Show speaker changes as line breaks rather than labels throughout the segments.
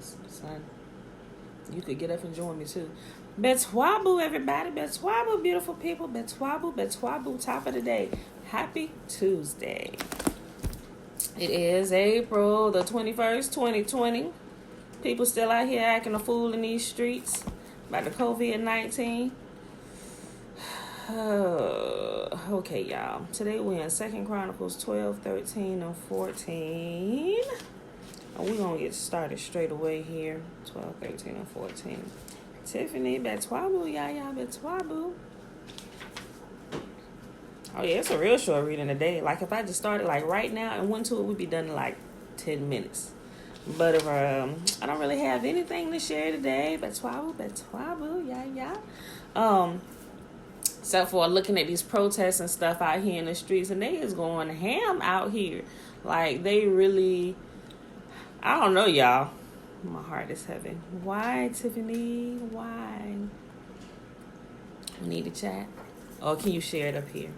is, son. You could get up and join me too. Betwabu, everybody. Betwabu, beautiful people. Betwabu, top of the day. Happy Tuesday. It is April the 21st, 2020. People still out here acting a fool in these streets about the COVID-19. Okay, y'all. Today we're in 2 Chronicles 12, 13, and 14. We're going to get started straight away here. 12, 13, and 14. Tiffany, Betwabu, Yaya, Betwabu. Oh, yeah, it's a real short reading today. Like, if I just started, like, right now and went to it, we'd be done in, like, 10 minutes. But if I don't really have anything to share today, Betwabu, Yaya. Except for looking at these protests and stuff out here in the streets, and they is going ham out here. Like, they really, I don't know, y'all. My heart is heavy. Why, Tiffany? Why? We need to chat. Or can you share it up here?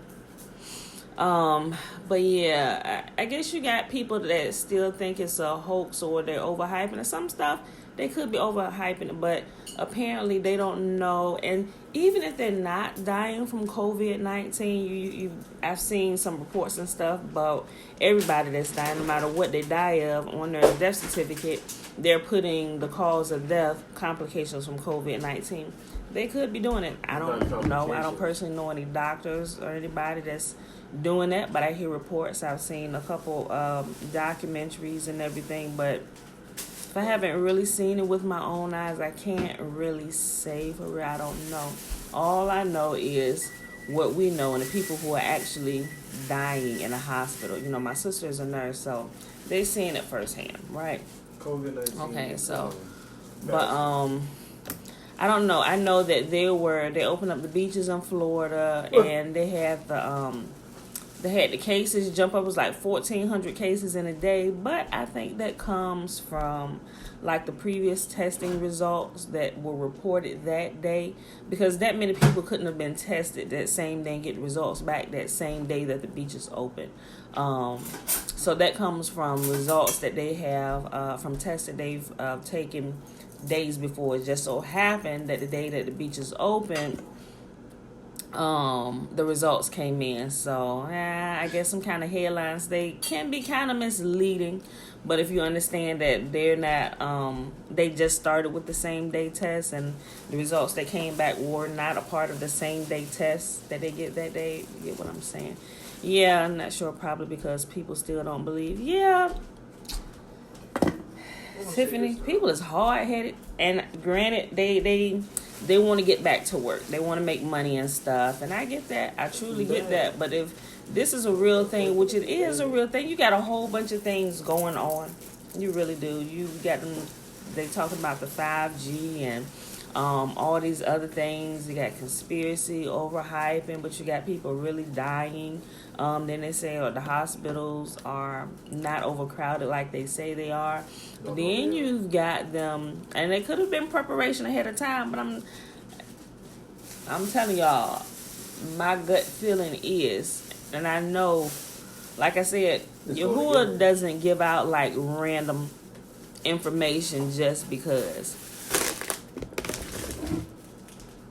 But yeah, I guess you got people that still think it's a hoax or they're overhyping it. Some stuff, they could be overhyping it, but apparently they don't know. And even if they're not dying from COVID-19, I've seen some reports and stuff about everybody that's dying, no matter what they die of, on their death certificate, they're putting the cause of death, complications from COVID-19. They could be doing it. I don't know. I don't personally know any doctors or anybody that's doing that, but I hear reports. I've seen a couple documentaries and everything, but if I haven't really seen it with my own eyes, I can't really say for real. I don't know. All I know is what we know and the people who are actually dying in a hospital. You know, my sister is a nurse, so they're seeing it firsthand, right?
COVID-19.
Okay, so, but I don't know. I know that they opened up the beaches in Florida, and they had the cases jump up. It was like 1,400 cases in a day, but I think that comes from like the previous testing results that were reported that day, because that many people couldn't have been tested that same day and get results back that same day that the beaches opened. So that comes from results that they have from tests that they've taken days before. It just so happened that the day that the beaches opened, the results came in. So I guess some kind of headlines, they can be kind of misleading, but if you understand that they're not, they just started with the same day test, and the results that came back were not a part of the same day test that they get that day. You get what I'm saying? Yeah, I'm not sure, probably because people still don't believe. Yeah, Tiffany, people is hard-headed, and granted, they want to get back to work. They want to make money and stuff, and I get that. I truly get that. But if this is a real thing, which it is a real thing, you got a whole bunch of things going on. You really do. You got them. They talking about the 5G and all these other things. You got conspiracy, overhyping, but you got people really dying. Then they say the hospitals are not overcrowded like they say they are. Then you've got them, and it could have been preparation ahead of time, but I'm telling y'all, my gut feeling is, and I know, like I said, Yahuwah doesn't give out like random information just because.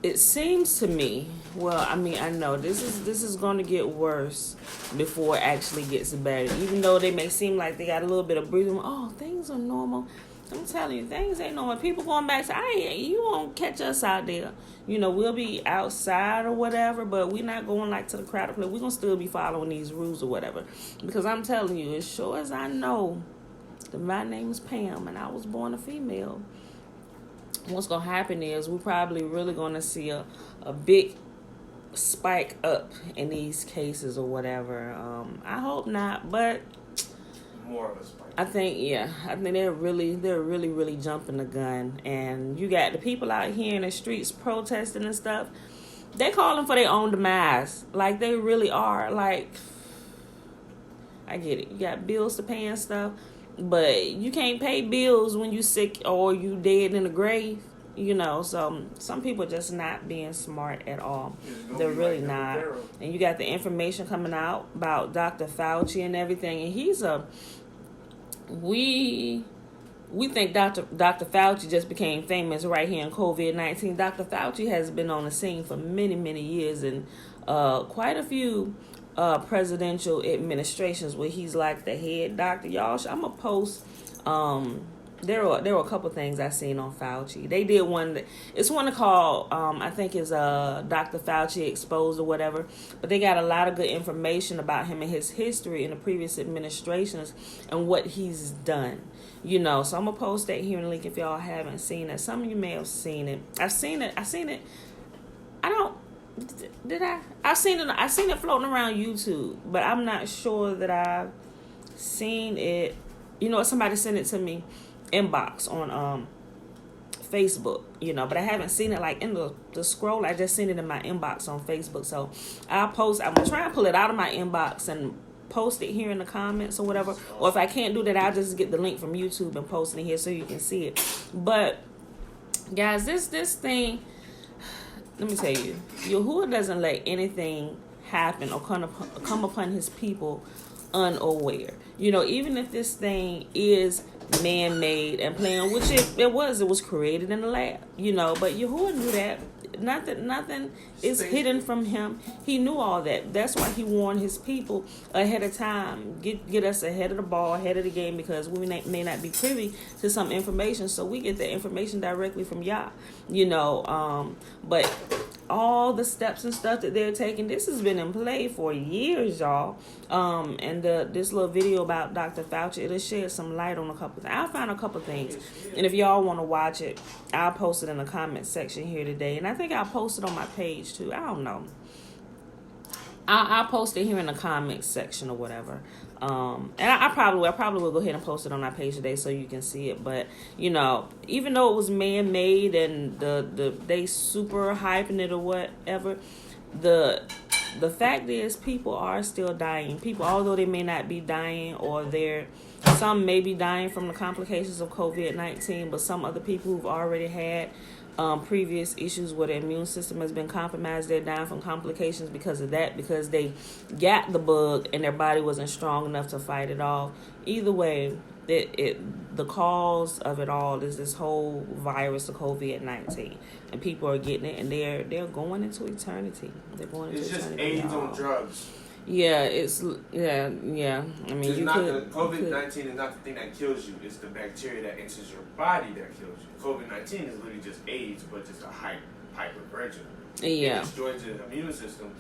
It seems to me, well, I mean, I know this is going to get worse before it actually gets better. Even though they may seem like they got a little bit of breathing. Oh, things are normal. I'm telling you, things ain't normal. People going back to, you won't catch us out there. You know, we'll be outside or whatever, but we're not going like to the crowded place. We're going to still be following these rules or whatever. Because I'm telling you, as sure as I know, my name is Pam and I was born a female. What's going to happen is we're probably really going to see a big spike up in these cases or whatever. I hope not, but
more of a spike.
I think they're really jumping the gun. And you got the people out here in the streets protesting and stuff. They calling for their own demise. Like, they really are. Like, I get it. You got bills to pay and stuff. But you can't pay bills when you sick or you dead in the grave, you know. So some people just not being smart at all. They're really not. And you got the information coming out about Dr. Fauci and everything. And we think Dr. Fauci just became famous right here in COVID-19. Dr. Fauci has been on the scene for many, many years, and quite a few presidential administrations where he's like the head doctor. Y'all, I'm going to post... There were a couple things I seen on Fauci. They did one. It's one called I think is Dr. Fauci Exposed or whatever. But they got a lot of good information about him and his history in the previous administrations and what he's done. You know, so I'm gonna post that here in the link if y'all haven't seen it. Some of you may have seen it. I've seen it. I don't. Did I? I've seen it floating around YouTube, but I'm not sure that I've seen it. You know, somebody sent it to me inbox on Facebook, you know, but I haven't seen it like in the scroll. I just seen it in my inbox on Facebook. So I'm gonna try and pull it out of my inbox and post it here in the comments or whatever. Or if I can't do that, I'll just get the link from YouTube and post it here so you can see it. But guys, this thing, let me tell you, Yahuwah doesn't let anything happen or come upon his people unaware. You know, even if this thing is man-made and playing, which it was created in the lab, you know, but Yahuwah knew that. Nothing is hidden from him. He knew all that. That's why he warned his people ahead of time. Get us ahead of the ball, ahead of the game, because we may not be privy to some information, so we get the information directly from Yah, you know. But all the steps and stuff that they're taking, this has been in play for years, y'all. And this little video about Dr. Fauci, it'll shed some light on a couple things. I found a couple things, and if y'all want to watch it, I'll post it in the comment section here today, and I think I'll post it on my page too. I don't know. I'll post it here in the comments section or whatever. And I probably will go ahead and post it on our page today so you can see it. But you know, even though it was man-made and they super hyping it or whatever, the fact is people are still dying. People, although they may not be dying, or some may be dying from the complications of COVID-19, but some other people who've already had previous issues where the immune system has been compromised, they're dying from complications because of that, because they got the bug and their body wasn't strong enough to fight it off. Either way, the cause of it all is this whole virus of COVID-19, and people are getting it, and they're going into eternity. They're going into eternity.
It's just AIDS on drugs.
Yeah, yeah. I mean,
COVID-19 is not the thing that kills you. It's the bacteria that enters your body that kills you. COVID-19 is literally just AIDS, but just a hyper version.
Yeah.
It destroys the immune system,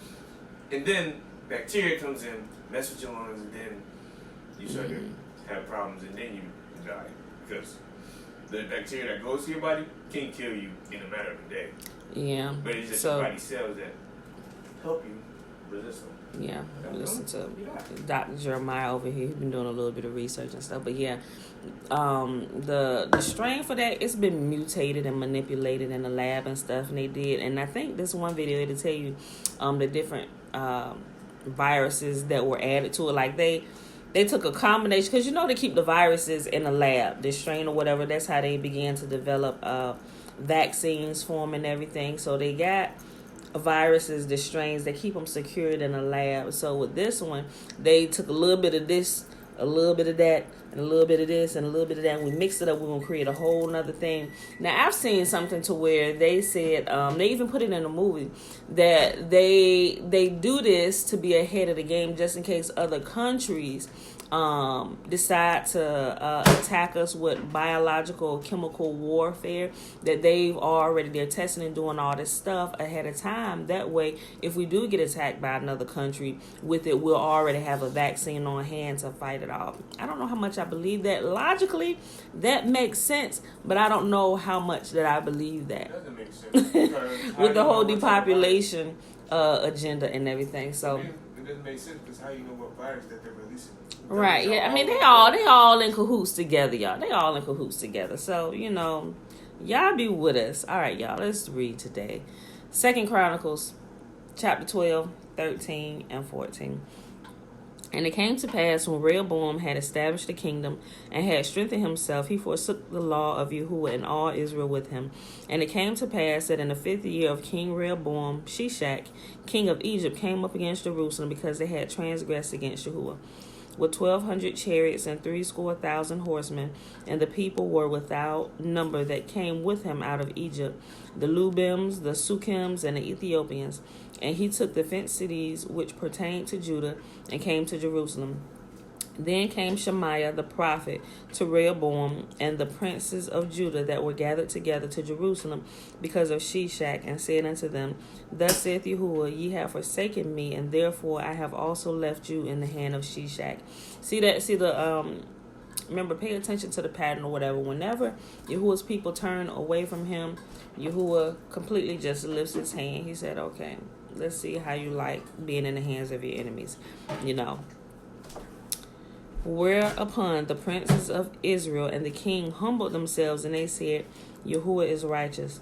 and then bacteria comes in, messes with your lungs, and then you start to have problems, and then you die, because the bacteria that goes to your body can kill you in a matter of a day.
Yeah.
But it's just your body cells that help you resist them.
Yeah, listen to Dr. Jeremiah over here. He's been doing a little bit of research and stuff. But yeah, the strain for that, it's been mutated and manipulated in the lab and stuff, and they did. And I think this one video, it'll tell you the different viruses that were added to it. Like they took a combination, because you know they keep the viruses in the lab, this strain or whatever. That's how they began to develop vaccines for them and everything. So they got viruses, the strains, they keep them secured in a lab. So with this one, they took a little bit of this, a little bit of that, and a little bit of this, and a little bit of that, and we mixed it up. We're going to create a whole nother thing. Now, I've seen something to where they said, they even put it in a movie, that they do this to be ahead of the game, just in case other countries decide to attack us with biological chemical warfare, that they're testing and doing all this stuff ahead of time. That way, if we do get attacked by another country with it, we'll already have a vaccine on hand to fight it off. I don't know how much I believe that. Logically, that makes sense, but I don't know how much that I believe that.
It doesn't make sense.
With the whole depopulation agenda and everything. So
it doesn't make sense, because how you know what virus that they're releasing?
Right, yeah. I mean, they all in cahoots together, y'all. They all in cahoots together. So, you know, y'all be with us. All right, y'all, let's read today. 2 Chronicles, chapter 12, 13, and 14. And it came to pass, when Rehoboam had established the kingdom and had strengthened himself, he forsook the law of Yahuwah and all Israel with him. And it came to pass that in the 5th year of King Rehoboam, Shishak, king of Egypt, came up against Jerusalem, because they had transgressed against Yahuwah. with 1,200 chariots and 70,000 horsemen, and the people were without number that came with him out of Egypt, the Lubims, the Sukims, and the Ethiopians. And he took the fenced cities which pertained to Judah, and came to Jerusalem. Then came Shemaiah the prophet to Rehoboam and the princes of Judah that were gathered together to Jerusalem because of Shishak, and said unto them, Thus saith Yahuwah, ye have forsaken me, and therefore I have also left you in the hand of Shishak. Remember, pay attention to the pattern or whatever. Whenever Yahuwah's people turn away from him, Yahuwah completely just lifts his hand. He said, okay, let's see how you like being in the hands of your enemies, Whereupon the princes of Israel and the king humbled themselves, and they said, Yahuwah is righteous.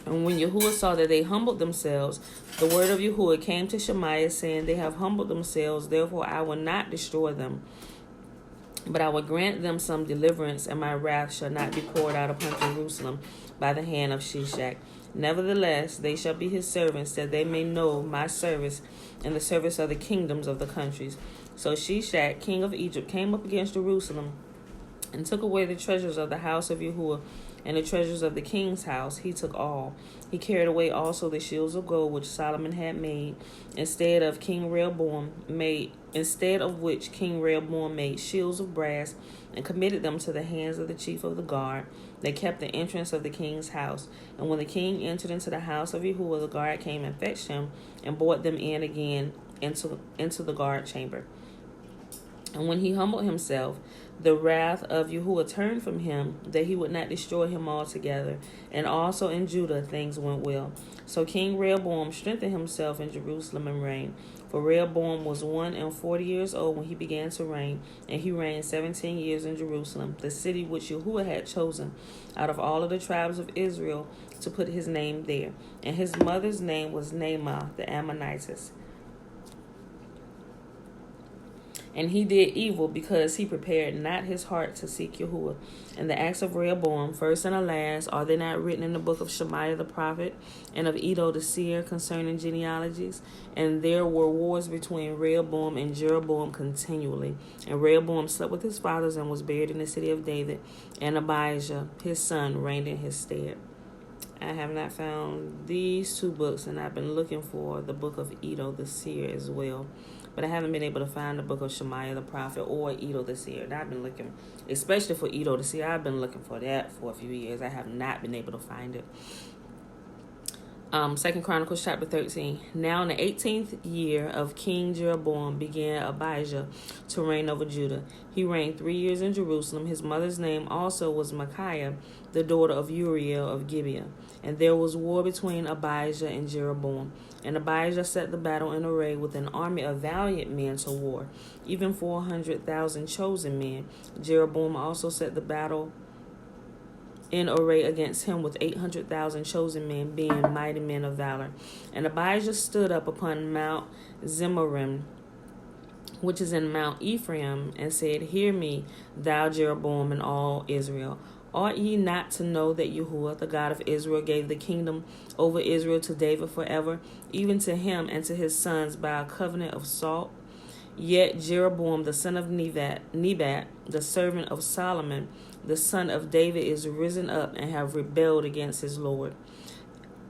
And when Yahuwah saw that they humbled themselves, the word of Yahuwah came to Shemaiah, saying, They have humbled themselves, therefore I will not destroy them, but I will grant them some deliverance, and my wrath shall not be poured out upon Jerusalem by the hand of Shishak. Nevertheless, they shall be his servants, that they may know my service and the service of the kingdoms of the countries. So Shishak, king of Egypt, came up against Jerusalem and took away the treasures of the house of Yahuwah and the treasures of the king's house. He took all. He carried away also the shields of gold which Solomon had made, instead of which King Rehoboam made shields of brass, and committed them to the hands of the chief of the guard. They kept the entrance of the king's house. And when the king entered into the house of Yahuwah, the guard came and fetched him, and brought them in again into the guard chamber. And when he humbled himself, the wrath of Yahuwah turned from him, that he would not destroy him altogether. And also in Judah things went well. So King Rehoboam strengthened himself in Jerusalem and reigned. For Rehoboam was 41 years old when he began to reign, and he reigned 17 years in Jerusalem, the city which Yahuwah had chosen out of all of the tribes of Israel to put his name there. And his mother's name was Naamah the Ammonitess. And he did evil because he prepared not his heart to seek Yahuwah. And the acts of Rehoboam, first and the last, are they not written in the book of Shemaiah the prophet and of Iddo the seer concerning genealogies? And there were wars between Rehoboam and Jeroboam continually. And Rehoboam slept with his fathers and was buried in the city of David. And Abijah, his son, reigned in his stead. I have not found these two books, and I've been looking for the book of Iddo the seer as well. But I haven't been able to find the book of Shemaiah the prophet or Iddo the seer. And I've been looking, especially for Iddo the seer, I've been looking for that for a few years. I have not been able to find it. 2 Chronicles chapter 13. Now in the 18th year of King Jeroboam began Abijah to reign over Judah. He reigned 3 years in Jerusalem. His mother's name also was Micaiah, the daughter of Uriel of Gibeah. And there was war between Abijah and Jeroboam. And Abijah set the battle in array with an army of valiant men to war, even 400,000 chosen men. Jeroboam also set the battle in array against him with 800,000 chosen men, being mighty men of valor. And Abijah stood up upon Mount Zemarim, which is in Mount Ephraim, and said, Hear me, thou Jeroboam and all Israel. Ought ye not to know that Yahuwah, the God of Israel, gave the kingdom over Israel to David forever, even to him and to his sons by a covenant of salt? Yet Jeroboam, the son of Nebat, the servant of Solomon, the son of David, is risen up and have rebelled against his Lord.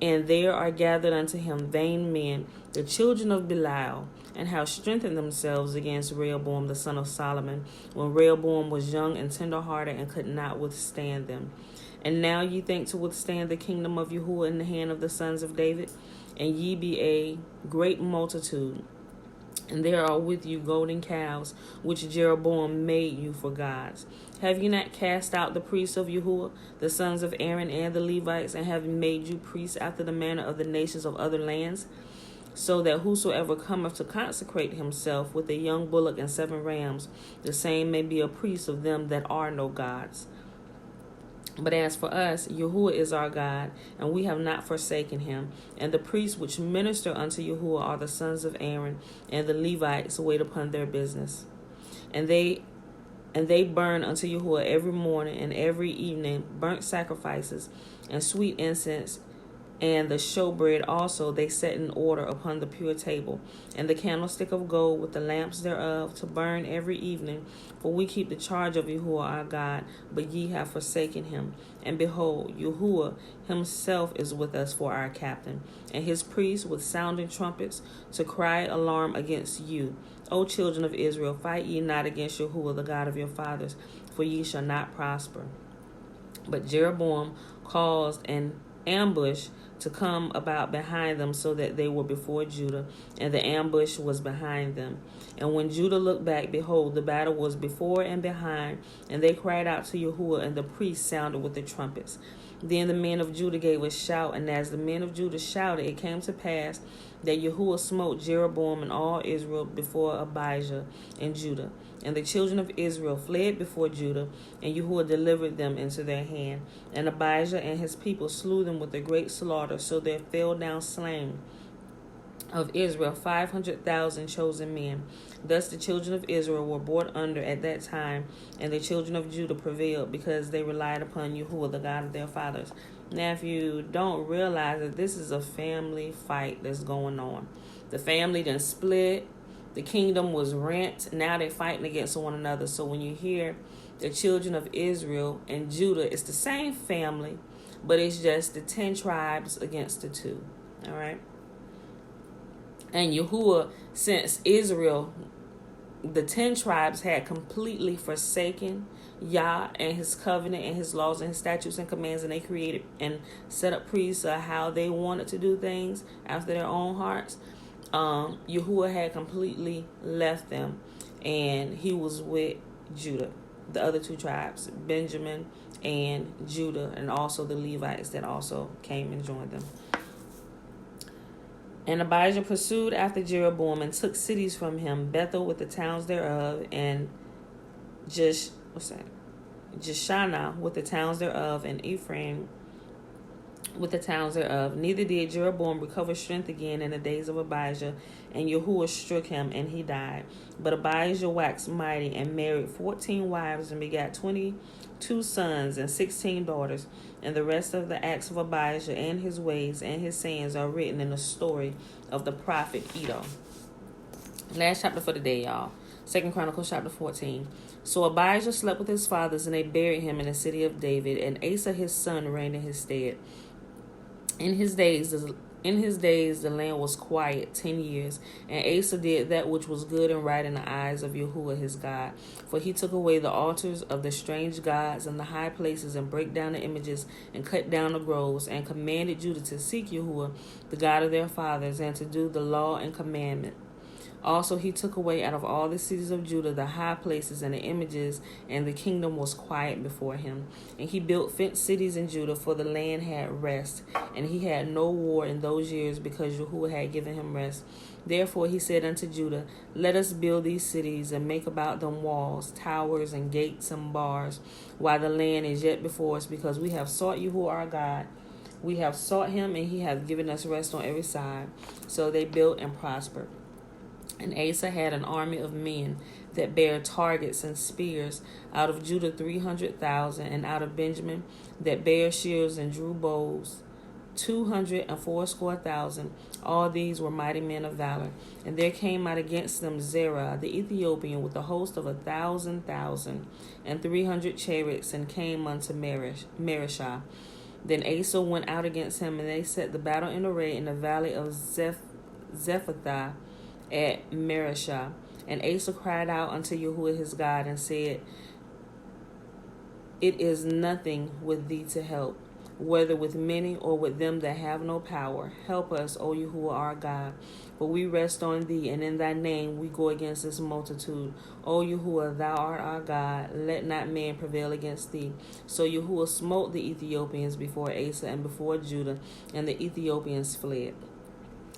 And there are gathered unto him vain men, the children of Belial, and have strengthened themselves against Rehoboam the son of Solomon, when Rehoboam was young and tender-hearted and could not withstand them. And now ye think to withstand the kingdom of Yahuwah in the hand of the sons of David, and ye be a great multitude. And there are with you golden calves, which Jeroboam made you for gods. Have you not cast out the priests of Yahuwah, the sons of Aaron and the Levites, and have made you priests after the manner of the nations of other lands? So that whosoever cometh to consecrate himself with a young bullock and 7 rams, the same may be a priest of them that are no gods. But as for us, Yahuwah is our God, and we have not forsaken him. And the priests which minister unto Yahuwah are the sons of Aaron, and the Levites wait upon their business. And they burn unto Yahuwah every morning and every evening burnt sacrifices and sweet incense And the showbread also they set in order upon the pure table, and the candlestick of gold with the lamps thereof to burn every evening. For we keep the charge of Yahuwah our God, but ye have forsaken him. And behold, Yahuwah himself is with us for our captain, and his priests with sounding trumpets to cry alarm against you. O children of Israel, fight ye not against Yahuwah the God of your fathers, for ye shall not prosper. But Jeroboam caused an ambush to come about behind them, so that they were before Judah, and the ambush was behind them. And when Judah looked back, behold, the battle was before and behind, and they cried out to Yahuwah, and the priests sounded with the trumpets. Then the men of Judah gave a shout, and as the men of Judah shouted, it came to pass that Yahuwah smote Jeroboam and all Israel before Abijah and Judah. And the children of Israel fled before Judah, and Yahuwah delivered them into their hand. And Abijah and his people slew them with a great slaughter, so there fell down slain of Israel 500,000 chosen men. Thus the children of Israel were brought under at that time, and the children of Judah prevailed, because they relied upon Yahuwah, the God of their fathers. Now, if you don't realize that this is a family fight that's going on, the family done split. The kingdom was rent. Now they're fighting against one another. So when you hear the children of Israel and Judah, it's the same family, but it's just the 10 tribes against the 2. All right. And Yahuwah, since Israel, the 10 tribes had completely forsaken Yah and his covenant and his laws and his statutes and commands, and they created and set up priests of how they wanted to do things after their own hearts. Yahuwah had completely left them, and he was with Judah, the other 2 tribes, Benjamin and Judah, and also the Levites that also came and joined them. And Abijah pursued after Jeroboam and took cities from him, Bethel with the towns thereof, and Jeshanah with the towns thereof, and Ephraim with the towns thereof. Neither did Jeroboam recover strength again in the days of Abijah, and Yahuwah struck him, and he died. But Abijah waxed mighty, and married 14 wives, and begat 22 sons and 16 daughters. And the rest of the acts of Abijah, and his ways, and his sayings, are written in the story of the prophet Iddo. Last chapter for the day, y'all. 2 Chronicles chapter 14. So Abijah slept with his fathers, and they buried him in the city of David, and Asa his son reigned in his stead. In his days, the land was quiet 10 years, and Asa did that which was good and right in the eyes of Yahuwah his God. For he took away the altars of the strange gods and the high places, and brake down the images, and cut down the groves, and commanded Judah to seek Yahuwah, the God of their fathers, and to do the law and commandment. Also he took away out of all the cities of Judah the high places and the images, and the kingdom was quiet before him. And he built fenced cities in Judah, for the land had rest, and he had no war in those years, because Yahuwah had given him rest. Therefore he said unto Judah, Let us build these cities, and make about them walls, towers, and gates, and bars, while the land is yet before us, because we have sought Yahuwah our God. We have sought him, and he hath given us rest on every side. So they built and prospered. And Asa had an army of men that bare targets and spears, out of Judah 300,000, and out of Benjamin that bare shields and drew bows 280,000. All these were mighty men of valor. And there came out against them Zerah the Ethiopian with a host of 1,000,000 and 300 chariots, and came unto Marishah. Then Asa went out against him, and they set the battle in array in the valley of Zephathah at Marishah. And Asa cried out unto Yahuwah his God, and said, It is nothing with thee to help, whether with many or with them that have no power. Help us, O Yahuwah our God, for we rest on thee, and in thy name we go against this multitude. O Yahuwah, thou art our God, let not man prevail against thee. So Yahuwah smote the Ethiopians before Asa and before Judah, and the Ethiopians fled.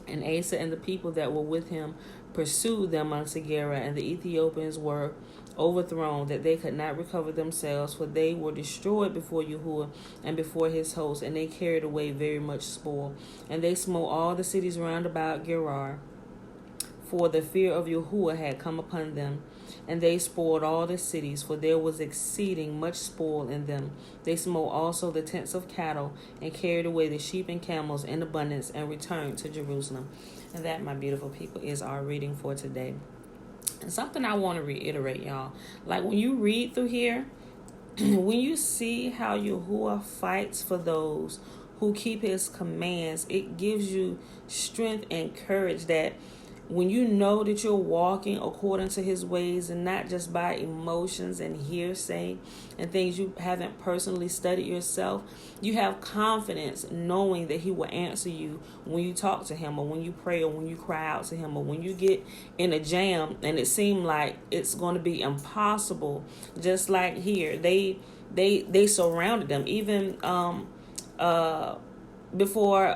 And Asa and the people that were with him pursued them unto Gerar, and the Ethiopians were overthrown, that they could not recover themselves, for they were destroyed before Yahuwah and before his host, and they carried away very much spoil. And they smote all the cities round about Gerar, for the fear of Yahuwah had come upon them. And they spoiled all the cities, for there was exceeding much spoil in them. They smote also the tents of cattle, and carried away the sheep and camels in abundance, and returned to Jerusalem. And that, my beautiful people, is our reading for today. And something I want to reiterate, y'all. Like when you read through here, when you see how Yahuwah fights for those who keep his commands, it gives you strength and courage that when you know that you're walking according to his ways and not just by emotions and hearsay and things you haven't personally studied yourself, you have confidence knowing that he will answer you when you talk to him, or when you pray, or when you cry out to him, or when you get in a jam and it seems like it's going to be impossible. Just like here, they surrounded them. Even before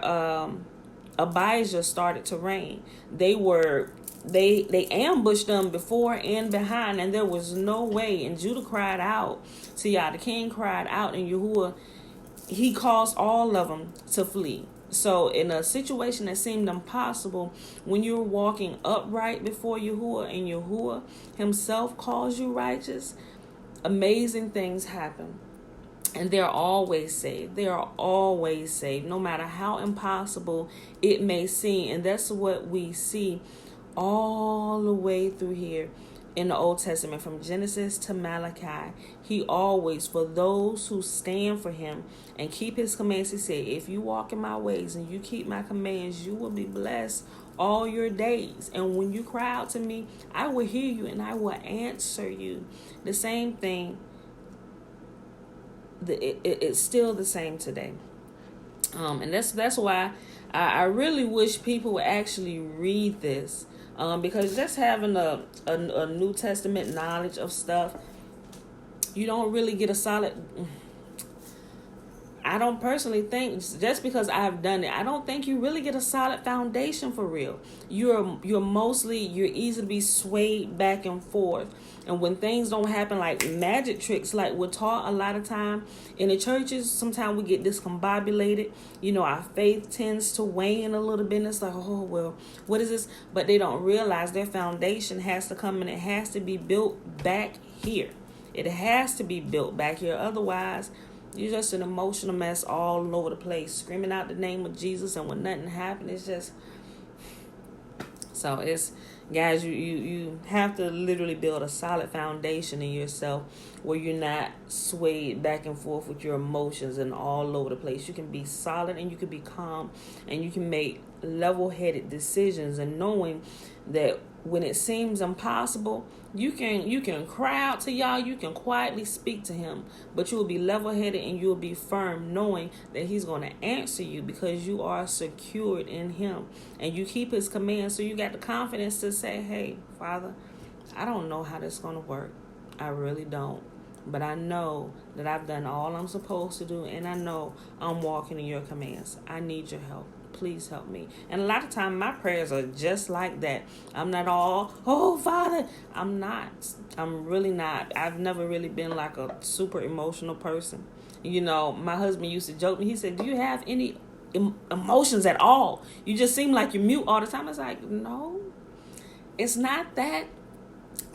Abijah started to reign, they ambushed them before and behind, and there was no way. And Judah cried out to Yah. The king cried out, and Yahuwah, he caused all of them to flee. So in a situation that seemed impossible, when you're walking upright before Yahuwah and Yahuwah himself calls you righteous, amazing things happen. And they're always saved. They are always saved, no matter how impossible it may seem. And that's what we see all the way through here in the Old Testament, from Genesis to Malachi. He always, for those who stand for him and keep his commands, he said, if you walk in my ways and you keep my commands, you will be blessed all your days. And when you cry out to me, I will hear you and I will answer you. The same thing. It's still the same today. And that's why I really wish people would actually read this. Because just having a New Testament knowledge of stuff, you don't really get a solid. I don't personally think, just because I've done it, I don't think you really get a solid foundation for real. You're easy to be swayed back and forth. And when things don't happen, like magic tricks, like we're taught a lot of time in the churches, sometimes we get discombobulated. Our faith tends to wane a little bit. And it's like, oh, well, what is this? But they don't realize their foundation has to come and it has to be built back here. It has to be built back here. Otherwise, you're just an emotional mess all over the place, screaming out the name of Jesus, and when nothing happens, it's just... So it's, guys, you have to literally build a solid foundation in yourself where you're not swayed back and forth with your emotions and all over the place. You can be solid and you can be calm and you can make level-headed decisions, and knowing that when it seems impossible, you can cry out to Yah, you can quietly speak to him, but you will be level-headed and you will be firm, knowing that he's going to answer you because you are secured in him and you keep his commands. So you got the confidence to say, hey, Father, I don't know how this is going to work. I really don't. But I know that I've done all I'm supposed to do, and I know I'm walking in your commands. I need your help. Please help me. And a lot of times my prayers are just like that. I'm not all, oh, Father. I'm not. I'm really not. I've never really been like a super emotional person. My husband used to joke me. He said, do you have any emotions at all? You just seem like you're mute all the time. It's like, no, it's not that.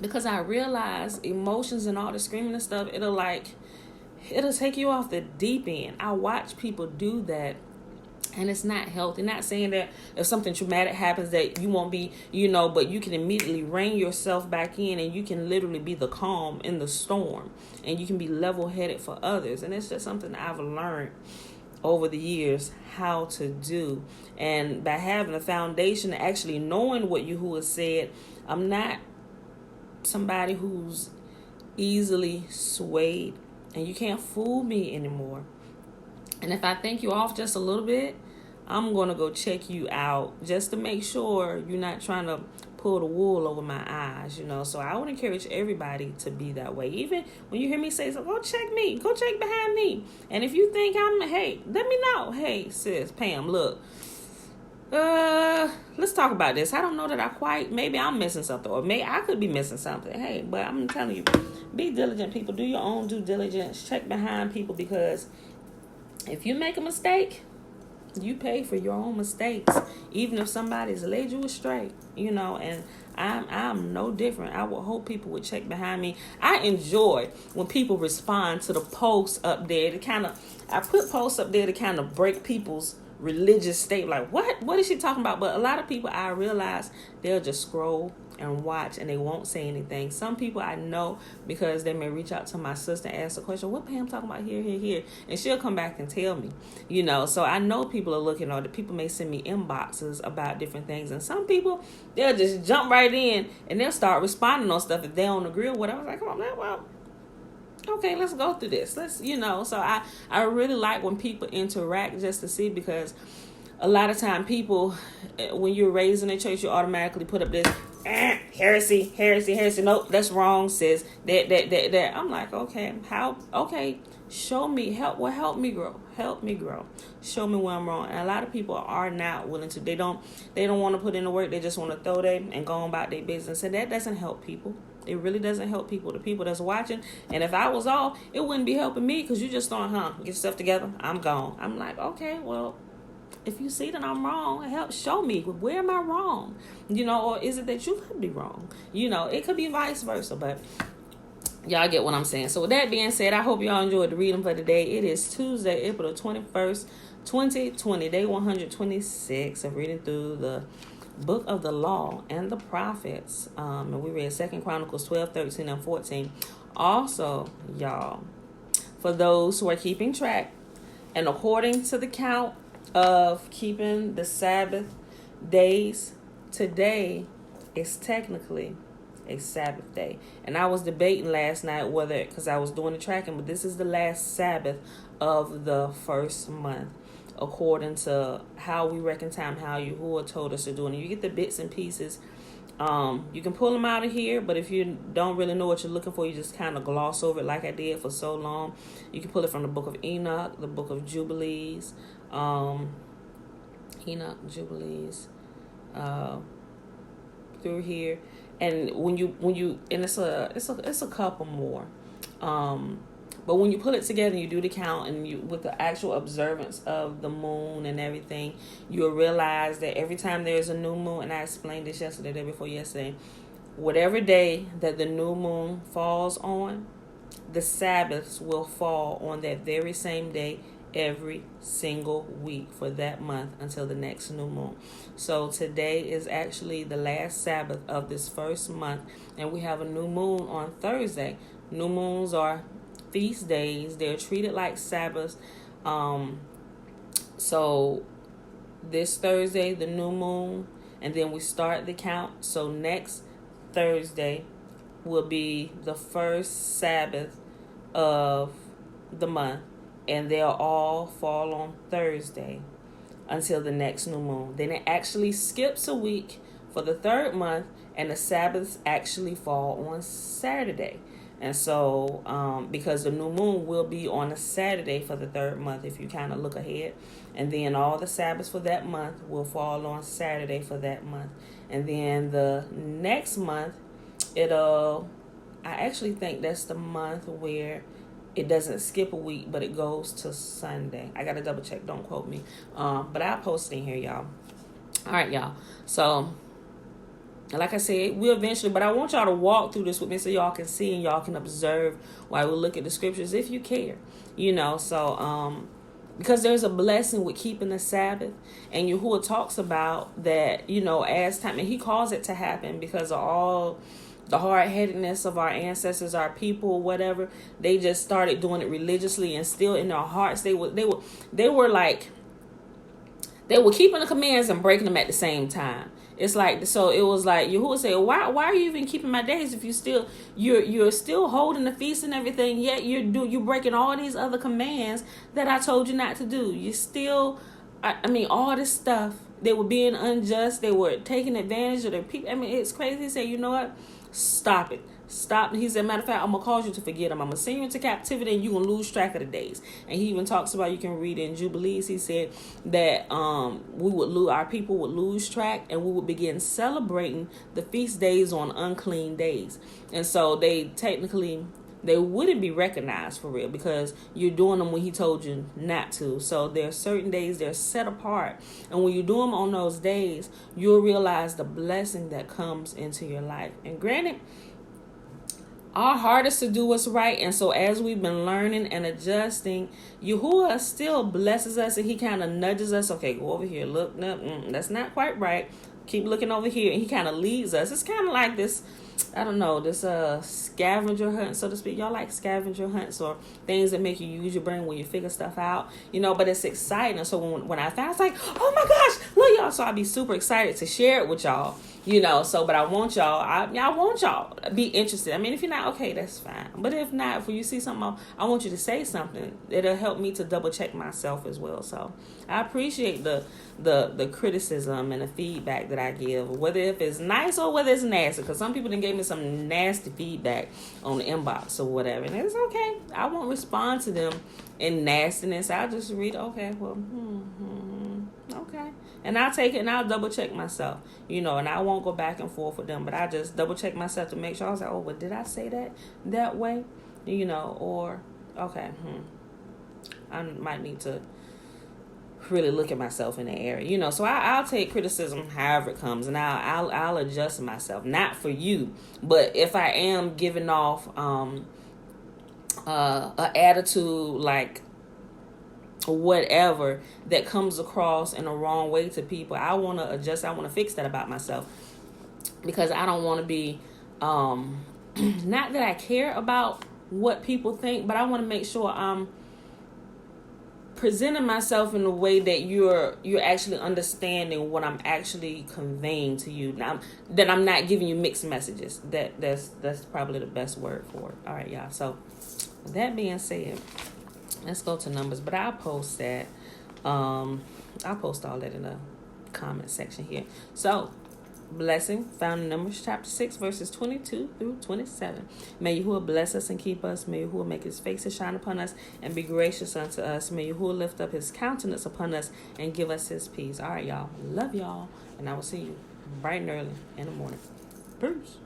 Because I realize emotions and all the screaming and stuff, it'll take you off the deep end. I watch people do that. And it's not healthy. Not saying that if something traumatic happens that you won't be, but you can immediately rein yourself back in, and you can literally be the calm in the storm, and you can be level-headed for others. And it's just something I've learned over the years how to do. And by having a foundation, actually knowing what Yahuwah said, I'm not somebody who's easily swayed, and you can't fool me anymore. And if I think you're off just a little bit, I'm going to go check you out just to make sure you're not trying to pull the wool over my eyes, So I would encourage everybody to be that way. Even when you hear me say, so go check me, go check behind me. And if you think hey, let me know. Hey, sis, Pam, look, let's talk about this. I don't know that maybe I'm missing something, or maybe I could be missing something. Hey, but I'm telling you, be diligent, people. Do your own due diligence. Check behind people, because if you make a mistake, You pay for your own mistakes, even if somebody's laid you astray, and I'm no different. I would hope people would check behind me. I enjoy when people respond to the posts up there I put posts up there to kind of break people's religious state. Like, what is she talking about? But a lot of people, I realize, they'll just scroll and watch and they won't say anything. Some people I know, because they may reach out to my sister and ask a question, what Pam talking about here, and she'll come back and tell me, so I know people are looking, or the people may send me inboxes about different things, and some people, they'll just jump right in and they'll start responding on stuff if they don't agree or whatever. I was like, come on, man, well, okay, let's go through this. So I really like when people interact, just to see, because a lot of time people, when you're raised in a church, you automatically put up this heresy. Nope, that's wrong, sis. That. I'm like, okay, show me, help me grow. Show me where I'm wrong. And a lot of people are not willing to. They don't want to put in the work. They just want to throw them and go on about their business. And that doesn't help people. It really doesn't help people. The people that's watching. And if I was off, it wouldn't be helping me, because you just thought, get yourself together. I'm gone. I'm like, okay, well, if you see that I'm wrong, help show me, where am I wrong? Or is it that you could be wrong? It could be vice versa, but y'all get what I'm saying. So with that being said, I hope y'all enjoyed the reading for today. It is Tuesday, April the 21st, 2020, day 126 of reading through the book of the law and the prophets. And we read 2 Chronicles 12, 13, and 14. Also, y'all, for those who are keeping track, and according to the count of keeping the Sabbath days, today is technically a Sabbath day. And I was debating last night whether, because I was doing the tracking, but this is the last Sabbath of the first month, according to how we reckon time, how Yahuwah told us to do it. And you get the bits and pieces. You can pull them out of here, but if you don't really know what you're looking for, you just kind of gloss over it like I did for so long. You can pull it from the book of Enoch, the book of Jubilees, through here, and when you and it's a couple more, but when you put it together and you do the count, and you with the actual observance of the moon and everything, you'll realize that every time there's a new moon, and I explained this yesterday, the day before yesterday, whatever day that the new moon falls on, the Sabbaths will fall on that very same day every single week for that month until the next new moon. So today is actually the last Sabbath of this first month, and we have a new moon on Thursday. New moons are feast days. They're treated like Sabbaths. So this Thursday, the new moon, and then we start the count. So next Thursday will be the first Sabbath of the month, and they'll all fall on Thursday until the next new moon. Then it actually skips a week for the third month, and the Sabbaths actually fall on Saturday. And so, because the new moon will be on a Saturday for the third month, if you kind of look ahead, and then all the Sabbaths for that month will fall on Saturday for that month. And then the next month, I actually think that's the month where it doesn't skip a week, but it goes to Sunday. I got to double check. Don't quote me. But I'll post it in here, y'all. All right, y'all. So, like I said, we'll eventually, but I want y'all to walk through this with me so y'all can see and y'all can observe while we look at the scriptures if you care. So, because there's a blessing with keeping the Sabbath. And Yahuwah talks about that, as time, and he calls it to happen because of all the hard-headedness of our ancestors, our people, whatever. They just started doing it religiously, and still in their hearts they were keeping the commands and breaking them at the same time. It's like, so it was like Yahuwah said, why are you even keeping my days if you're still holding the feast and everything, yet you're breaking all these other commands that I told you not to do. You still, all this stuff. They were being unjust. They were taking advantage of their people. It's crazy. He said, you know what? Stop it. Stop. He said, matter of fact, I'm going to cause you to forget them. I'm going to send you into captivity, and you're going to lose track of the days. And he even talks about, you can read in Jubilees, he said that our people would lose track, and we would begin celebrating the feast days on unclean days. And so they technically they wouldn't be recognized for real because you're doing them when he told you not to. So there are certain days they're set apart. And when you do them on those days, you'll realize the blessing that comes into your life. And granted, our hardest to do what's right. And so as we've been learning and adjusting, Yahuwah still blesses us and he kind of nudges us. Okay, go over here. Look, no, that's not quite right. Keep looking over here. And he kind of leads us. It's kind of like this, I don't know, this scavenger hunt, so to speak. Y'all like scavenger hunts or things that make you use your brain when you figure stuff out, but it's exciting. So when I found, it's like, oh my gosh, look, y'all. So I'd be super excited to share it with y'all, but I want y'all, I want y'all to be interested. I mean, if you're not, okay, that's fine. But if not, if you see something, I want you to say something. It'll help me to double check myself as well. So I appreciate the criticism and the feedback that I give, whether if it's nice or whether it's nasty, because some people done gave me some nasty feedback on the inbox or whatever, and it's okay. I won't respond to them in nastiness. I'll just read, okay, well, okay, and I'll take it and I'll double check myself, and I won't go back and forth with them, but I just double check myself to make sure. I was like, oh, but did I say that way, or okay, I might need to really look at myself in the area, so I'll take criticism however it comes, and I'll adjust myself, not for you, but if I am giving off a attitude like whatever that comes across in a wrong way to people, I want to adjust. I want to fix that about myself, because I don't want to be not that I care about what people think, but I want to make sure I'm presenting myself in a way that you're actually understanding what I'm actually conveying to you. Now, that I'm not giving you mixed messages. That's probably the best word for it. All right, y'all. So that being said, let's go to numbers. But I'll post that. I'll post all that in the comment section here. So, blessing found in Numbers chapter 6 verses 22 through 27. May Yahuwah bless us and keep us. May Yahuwah make his face to shine upon us and be gracious unto us. May Yahuwah lift up his countenance upon us and give us his peace. All right, y'all. Love y'all. And I will see you bright and early in the morning. Peace.